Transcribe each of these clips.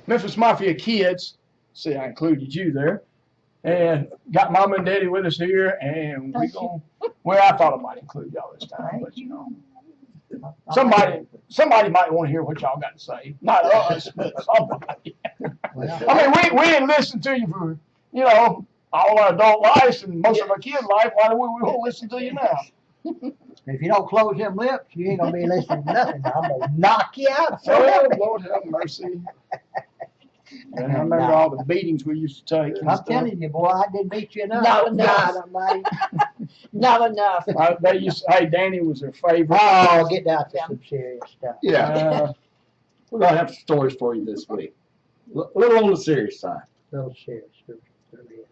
Memphis Mafia kids. See, I included you there. And got mom and daddy with us here, and we going. Well, I thought I might include y'all this time, but you know, somebody might want to hear what y'all got to say. Not us, but somebody. I mean, we ain't listened to you for all our adult lives and most of our kid life. Why do we want to listen to you now? If you don't close them lips, you ain't gonna be listening to nothing. I'm gonna knock you out. Oh, Lord have mercy. And I remember all the beatings we used to take. I'm telling you, boy, I didn't beat you enough. Not enough. Not enough. They used to, hey, Danny was their favorite. Oh, get down to some serious stuff. Yeah. We're going to have stories for you this week. A little on the serious side. A little serious. There is.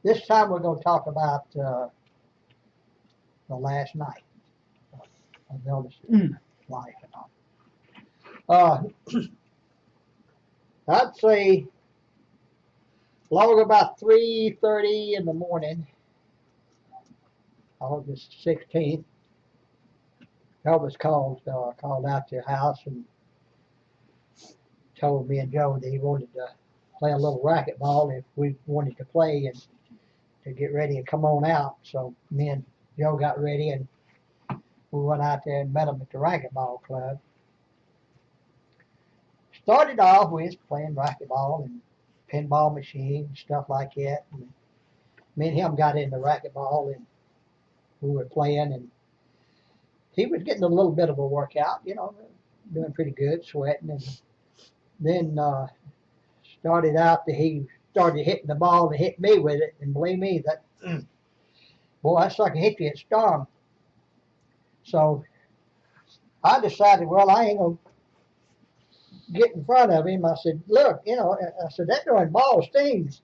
This time we're going to talk about the last night of Elvis' life and all. I'd say along about 3:30 in the morning, August 16th, Elvis called out to the house and told me and Joe that he wanted to play a little racquetball if we wanted to play and to get ready and come on out. So me and Joe got ready and we went out there and met him at the racquetball club. Started off with playing racquetball and pinball machines, stuff like that. And me and him got into racquetball and we were playing and he was getting a little bit of a workout, doing pretty good, sweating. And then started out that he started hitting the ball and hit me with it. And believe me, boy, that sucker hit you at storm. So I decided, well, I ain't going to get in front of him. I said, look, I said, that darn ball stings.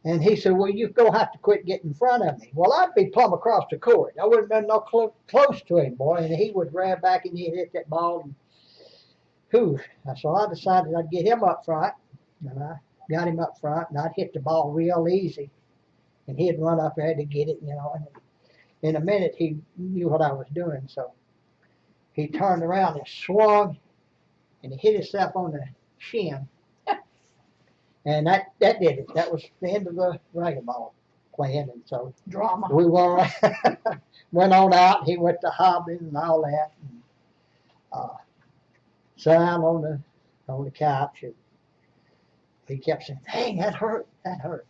And he said, well, you're going to have to quit getting in front of me. Well, I'd be plumb across the court. I wouldn't have been no close to him, boy. And he would grab back and he'd hit that ball. And whew. So I decided I'd get him up front. And I got him up front and I'd hit the ball real easy. And he'd run up there to get it, And in a minute, he knew what I was doing. So he turned around and swung. And he hit himself on the shin. And that did it. That was the end of the racquetball playing. And so Drama. we went on out. He went to hobbling and all that. And, sat down on the couch. And he kept saying, dang, that hurt. That hurt.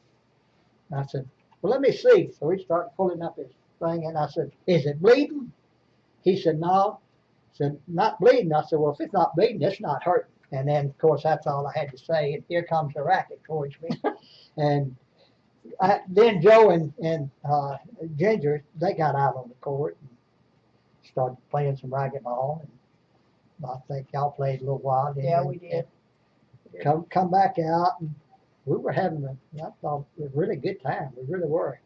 And I said, well, let me see. So he started pulling up his thing. And I said, is it bleeding? He said, no. I said, not bleeding. I said, well, if it's not bleeding, it's not hurting. And then, of course, that's all I had to say. And here comes the racket towards me. And then Joe and Ginger, they got out on the court and started playing some racquetball. And I think y'all played a little while. Yeah, we did. Come back out. And we were having I thought, a really good time. We really were.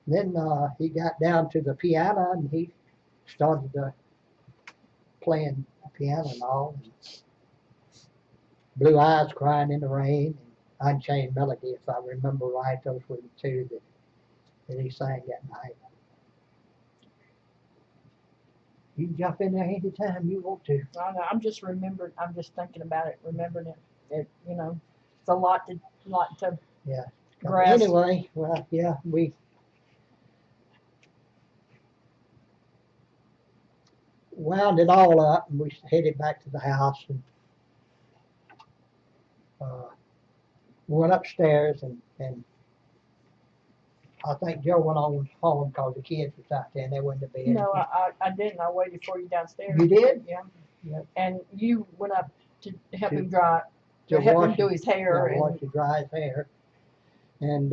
And then he got down to the piano and he started playing the piano and all. And Blue Eyes Crying in the Rain and Unchained Melody, if I remember right. Those were the two that he sang that night. You can jump in there anytime you want to. I know. I'm just thinking about it, remembering it. It's a lot to Yeah. grasp. Anyway, well, yeah, we wound it all up and we headed back to the house and we went upstairs and I think Joe went on home because the kids was out there and they went to bed. No, I didn't. I waited for you downstairs. You did? Yeah. Yep. And you went up to help him to help him do his hair. Yeah, wash to dry his hair. And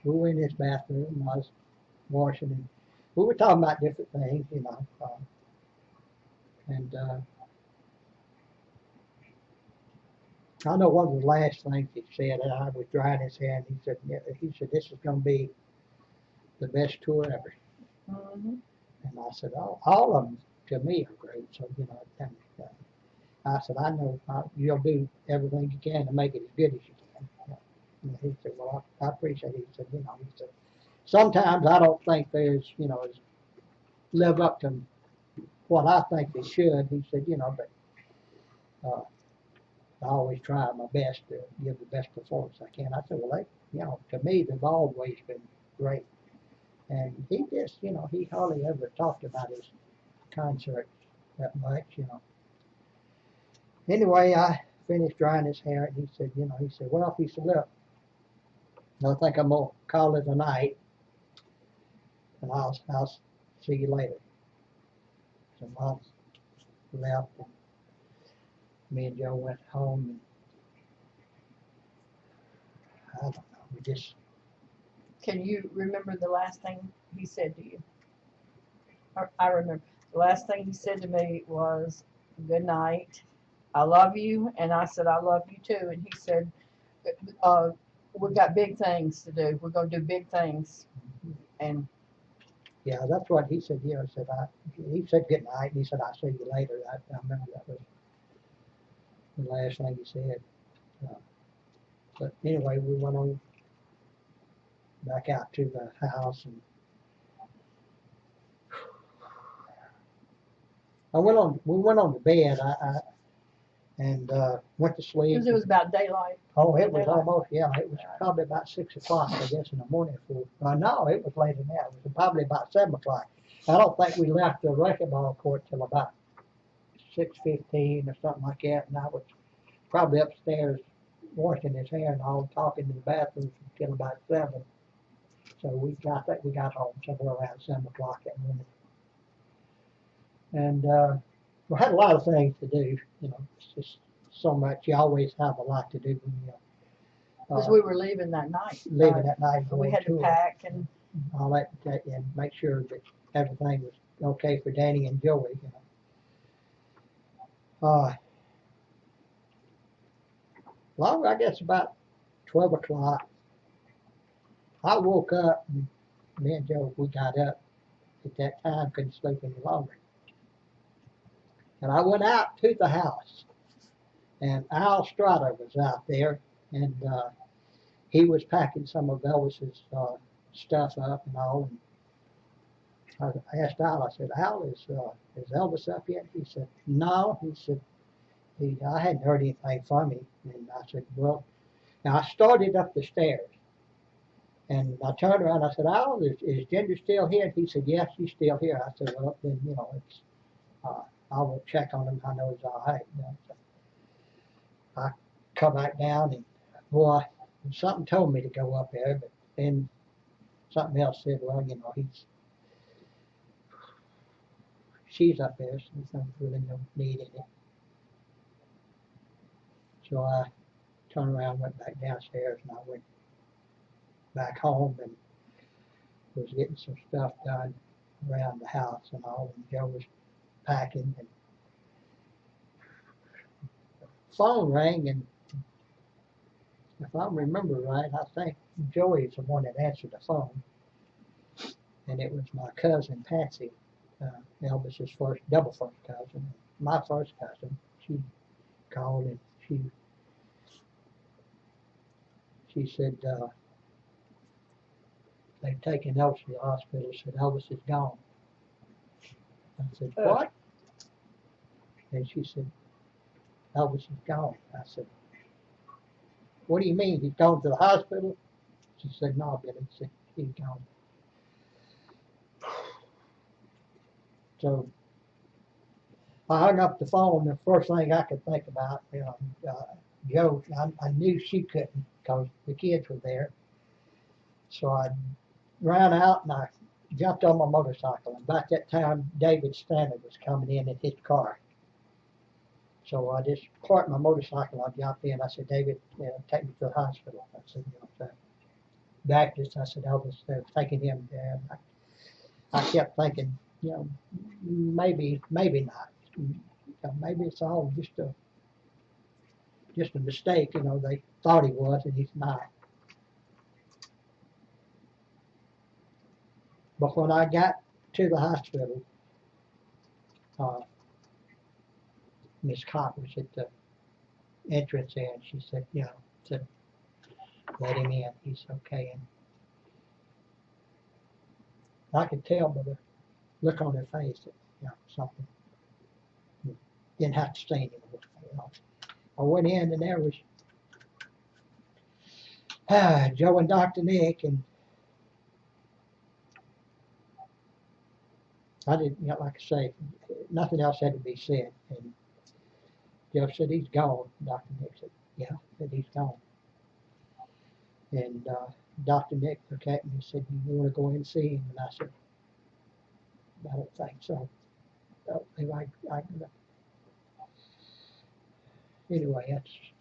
we were in his bathroom and I was washing him. We were talking about different things, and I know one of the last things he said, and I was drying his hair, and he said, this is going to be the best tour ever. Mm-hmm. And I said, all of them to me are great. So, and, I said, I know you'll do everything you can to make it as good as you can. And he said, well, I appreciate it. He said, sometimes I don't think there's, live up to what I think they should. He said, but I always try my best to give the best performance I can. I said, well, to me, they've always been great. And he just, he hardly ever talked about his concerts that much. Anyway, I finished drying his hair, and he said, well, he said, look, I think I'm gonna call it a night, and I'll see you later. So Mom left, and me and Joe went home, and I don't know, we just, Can you remember the last thing he said to you? I remember the last thing he said to me was, "Good night. I love you," and I said, "I love you too." And he said, "We've got big things to do. We're going to do big things." And yeah, that's what he said. He said good night, and he said, I'll see you later. I remember that was the last thing he said. But anyway, we went on back out to the house, and we went on to bed. And went to sleep. because it was about daylight. Oh, it was daylight. almost, it was probably about 6 o'clock, I guess, in the morning. No, it was later than that. It was probably about 7 o'clock. I don't think we left the racquetball court till about 6:15 or something like that. And I was probably upstairs washing his hair and all, talking in the bathroom until about 7. So I think we got home somewhere around 7 o'clock that morning. And we had a lot of things to do. It's just so much. You always have a lot to do when you Because we were leaving that night. leaving that night. So we going had to it. pack and All that, and make sure that everything was okay for Danny and Joey. Long, I guess about 12 o'clock, I woke up, and me and Joe, we got up at that time, couldn't sleep any longer. And I went out to the house, and Al Strata was out there, and he was packing some of Elvis's stuff up and all. And I asked Al, I said, Al, is Elvis up yet? He said, no. He said, I hadn't heard anything from him. And I said, well, now I started up the stairs. And I turned around, I said, Al, is Ginger still here? And he said, yes, she's still here. I said, well, then, it's, I will check on him. I know he's all right. So I come back down, and boy, something told me to go up there, but then something else said, well, she's up there, so there's really no need in it. So I turned around, went back downstairs, and I went back home and was getting some stuff done around the house and all, and Joe was packing, and the phone rang, and if I remember right, I think Joey's the one that answered the phone, and it was my cousin Patsy, Elvis's double first cousin, my first cousin. She called, and she said they've taken Elvis to the hospital. Said Elvis is gone. I said, what? And she said, Elvis is gone. I said, what do you mean? He's gone to the hospital? She said, no, Billy. She said, he's gone. So I hung up the phone. The first thing I could think about, Joe, I knew she couldn't because the kids were there. So I ran out and I jumped on my motorcycle. And about that time, David Stanley was coming in his car. So I just parked my motorcycle. I jumped in. I said, David, take me to the hospital. I said, Baptist. I said, Elvis, they're taking him there. And I kept thinking, maybe not. Maybe it's all just a mistake. They thought he was, and he's not. But when I got to the hospital, Miss Cott was at the entrance there, and she said, let him in. He's okay. And I could tell by the look on her face that, something didn't have to say anymore. You know. I went in and there was Joe and Dr. Nick, and I didn't, you know, like I say, nothing else had to be said. And Joe said, he's gone. Dr. Nick said, yeah, said he's gone. And Dr. Nick looked at me and said, you want to go in and see him? And I said, I don't think so. Anyway,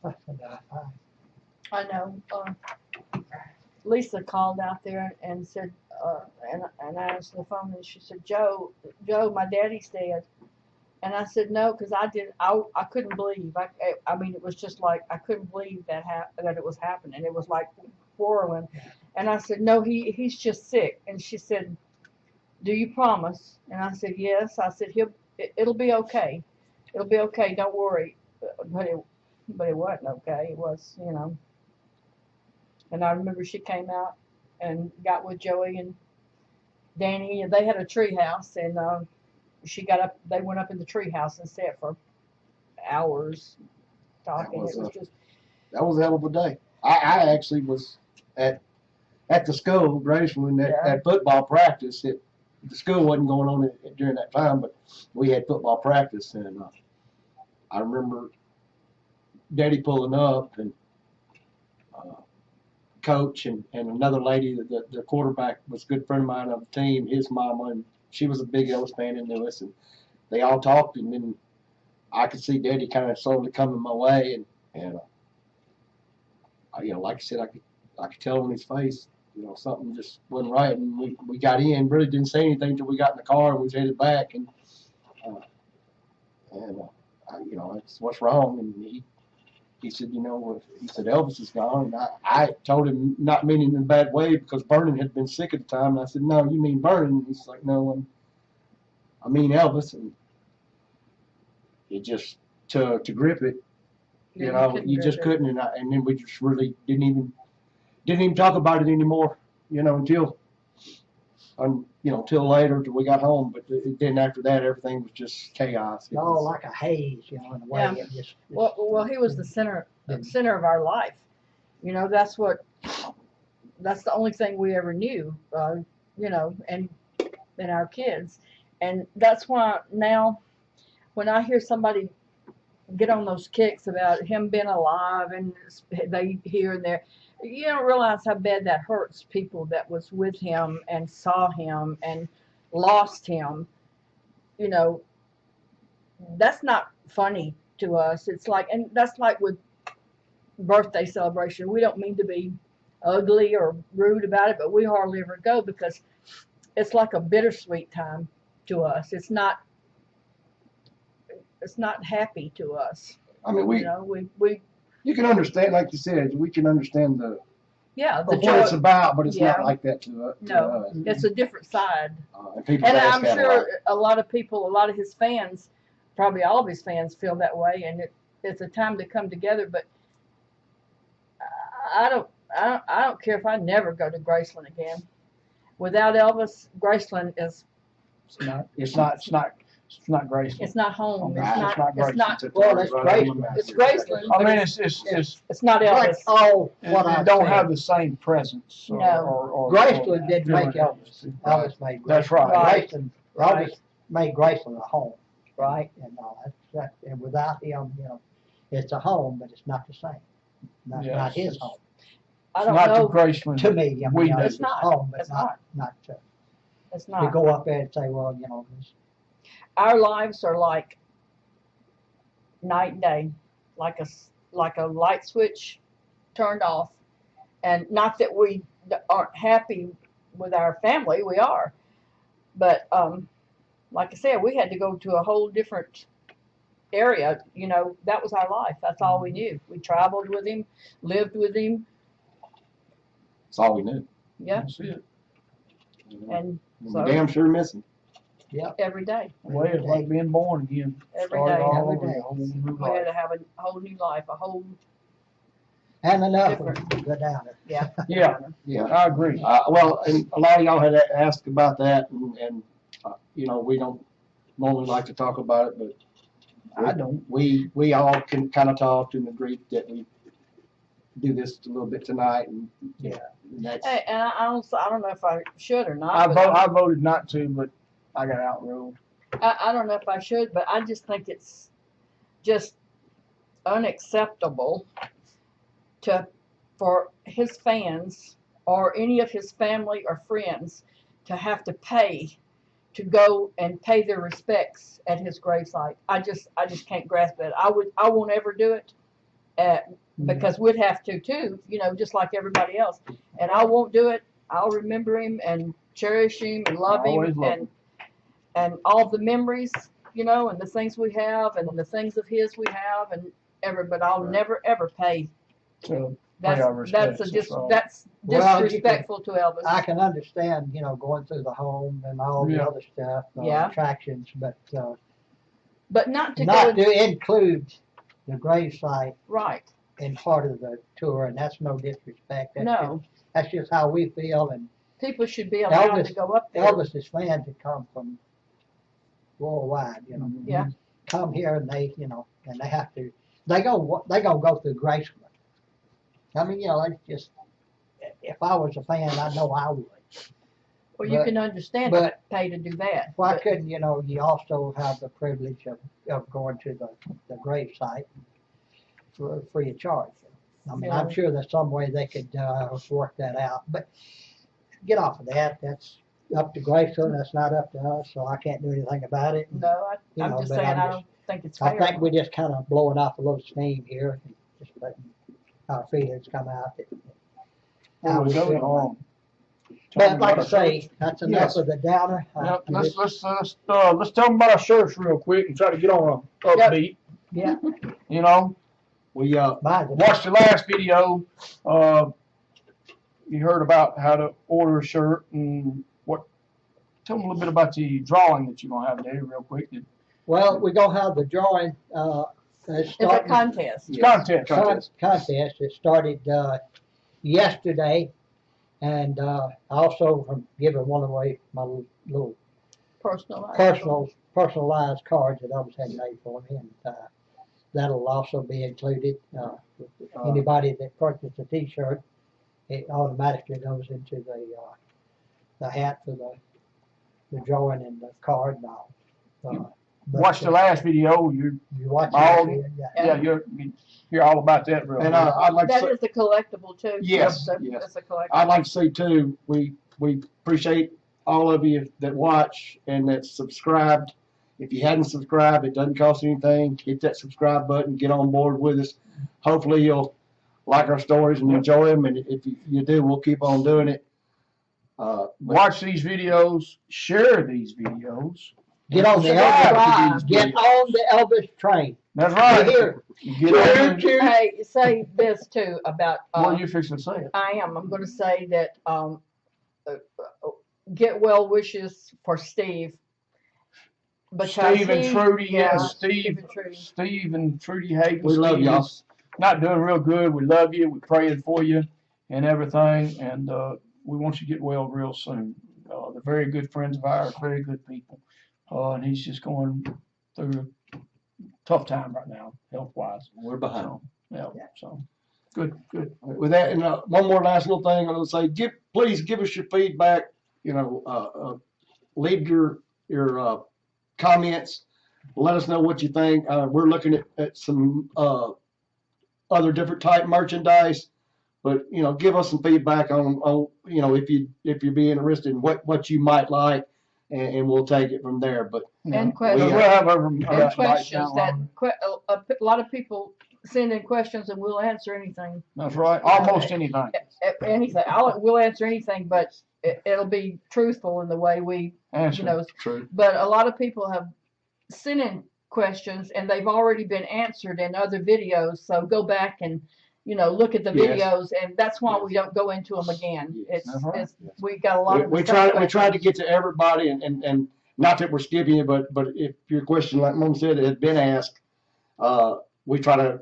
that's about it. I know. Lisa called out there and said, and I answered the phone and she said, Joe, my daddy's dead. And I said, no, because I couldn't believe. I mean, it was just like, I couldn't believe that it was happening. It was like whirling. And I said, no, he's just sick. And she said, do you promise? And I said, yes. I said, it'll be okay. It'll be okay. Don't worry. But it wasn't okay. It was, you know. And I remember she came out and got with Joey and Danny, and they had a tree house, and she got up. They went up in the tree house and sat for hours talking. That was a hell of a day. I actually was at the school, Graceland, at football practice. The school wasn't going on during that time, but we had football practice, and I remember Daddy pulling up, and coach and another lady, the quarterback was a good friend of mine on the team, his mama, and she was a big Elvis fan and knew us, and they all talked, and then I could see Daddy kind of slowly coming my way, and you know, like I said, I could tell on his face, you know, something just wasn't right, and we got in, really didn't say anything until we got in the car and we was headed back, and you know, that's what's wrong, and he said, you know, he said, Elvis is gone. And I told him, not meaning in a bad way, because Vernon had been sick at the time. And I said, no, you mean Vernon? He's like, no, I mean Elvis. And he just, to grip it, you know, you just couldn't. And then we just really didn't even talk about it anymore, you know, until later, till we got home. But then after that, everything was just chaos. Like a haze, you know, in a way. Yeah. Well, he was the center of our life. You know, that's the only thing we ever knew, you know, and our kids. And that's why now when I hear somebody get on those kicks about him being alive and they here and there, you don't realize how bad that hurts people that was with him and saw him and lost him. You know, that's not funny to us. It's like, and that's like with birthday celebration. We don't mean to be ugly or rude about it, but we hardly ever go because it's like a bittersweet time to us. It's not happy to us. I mean, we you can understand, like you said, we can understand the what it's about, but it's not like that to us. No, it's a different side. And I'm sure a lot of his fans, probably all of his fans, feel that way, and it's a time to come together. But I don't care if I never go to Graceland again. Without Elvis, Graceland is. It's not Graceland. It's not home. Okay. It's not. Well, it's Graceland. It's Graceland. I mean, it's not Elvis. It don't have the same presence. No. Graceland didn't make Elvis. Elvis made Graceland. That's right. Elvis made Graceland a home, right? And and without him, you know, it's a home, but it's not the same. Not his home. I don't know. know. To Graceland. To me, I mean, it's not home, but it's not to. It's not. You go up there and say, well, you know. Our lives are like night and day, like a light switch turned off. And not that we aren't happy with our family, we are. But like I said, we had to go to a whole different area. You know, that was our life. That's all we knew. We traveled with him, lived with him. That's all we knew. Yeah. That's it. And we damn sure miss him. Yeah. Every day. Well, it's like being born again. Every Started day. all Every over day. again, a whole new We had life. to have a whole new life, a whole And enough Different. to go down there. yeah. Yeah, I agree. Well, and a lot of y'all had asked about that, and you know, we don't normally like to talk about it, but I don't. We all can kind of talked and agreed that we do this a little bit tonight, and Yeah. that's. Hey, and I don't know if I should or not. I voted not to, but I got outruled. I don't know if I should, but I just think it's just unacceptable for his fans or any of his family or friends to have to pay to go and pay their respects at his gravesite. I just can't grasp that. I won't ever do it, because we'd have to too, just like everybody else. And I won't do it. I'll remember him and cherish him and love him and all the memories, and the things we have and the things of his we have but I'll never ever pay. So That's disrespectful to Elvis. I can understand, going through the home and all the other stuff, attractions, but not to include the gravesite right in part of the tour, and that's no disrespect. That's just how we feel, and people should be allowed to go up there. Elvis's fans that come from worldwide, Yeah. come here and they, and they have to, they gonna go through gracefully. I mean, it's just, if I was a fan, I know I would. Well, you can understand that pay to do that. Why couldn't, you also have the privilege of going to the gravesite for free of charge? I mean, I'm sure there's some way they could work that out, but get off of that. That's up to Grayson. That's not up to us, so I can't do anything about it. No, I'm just saying I don't think it's fair. I think we're just kind of blowing off a little steam here, and just letting our feelings come out. How we feel. But like I say, that's enough of the downer. Yep. Let's tell them about our shirts real quick and try to get on a upbeat. Yeah. We watched the last video. You heard about how to order a shirt and what. Tell them a little bit about the drawing that you're gonna have today, real quick. Well, we're gonna have the drawing. It's a contest. Contest. It started yesterday, and I also am giving one away, my little personalized cards that I was had made for me, and that'll also be included. Anybody that purchased a T-shirt, it automatically goes into the hat for the drawing and the card and all. Watch the last video. You watch you hear all about that real And quick. I'd like to That say, is a collectible too. Yes, That's a collectible. I'd like to say too, we appreciate all of you that watch and that subscribed. If you hadn't subscribed, it doesn't cost anything. Hit that subscribe button, get on board with us. Hopefully you'll like our stories and enjoy them, and if you do, we'll keep on doing it. Watch these videos, share these videos. Get on the Elvis train. That's right. Here. Hey, say this too about. What are you fixing to say it? I am. I'm going to say that get well wishes for Steve. Steve and Trudy, yes, Steve and Trudy. Steve and Trudy Hagen. We love y'all. Not doing real good. We love you. We're praying for you and everything, and we want you to get well real soon. They're very good friends of ours, very good people, and he's just going through a tough time right now, health-wise. We're behind. So good. With that, and one more last little thing I'm going to say, please give us your feedback. Leave your comments. Let us know what you think. We're looking at some other different type merchandise, but give us some feedback on if you'd be interested in what you might like, and we'll take it from there. But and questions. We'll have questions that a lot of people send in questions, and we'll answer anything. That's right. Almost anything. Anything. We'll answer anything, but it'll be truthful in the way we answer. True. But a lot of people have sent in questions, and they've already been answered in other videos. So go back and look at the videos, and that's why we don't go into them again. We got a lot of. We try to get to everybody, and not that we're skipping you, but if your question, like Mom said, had been asked, we try to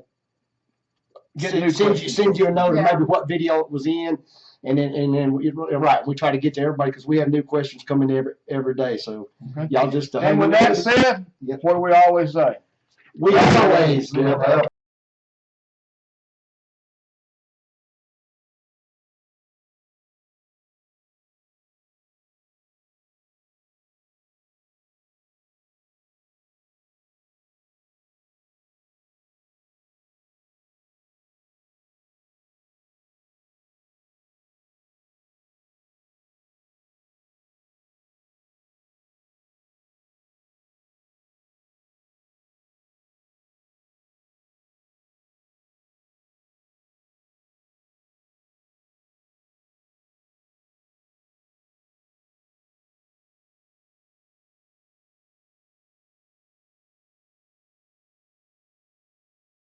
send you a note of maybe what video it was in, and then we try to get to everybody because we have new questions coming every day. So y'all just and with that said, what do we always say? We always live up.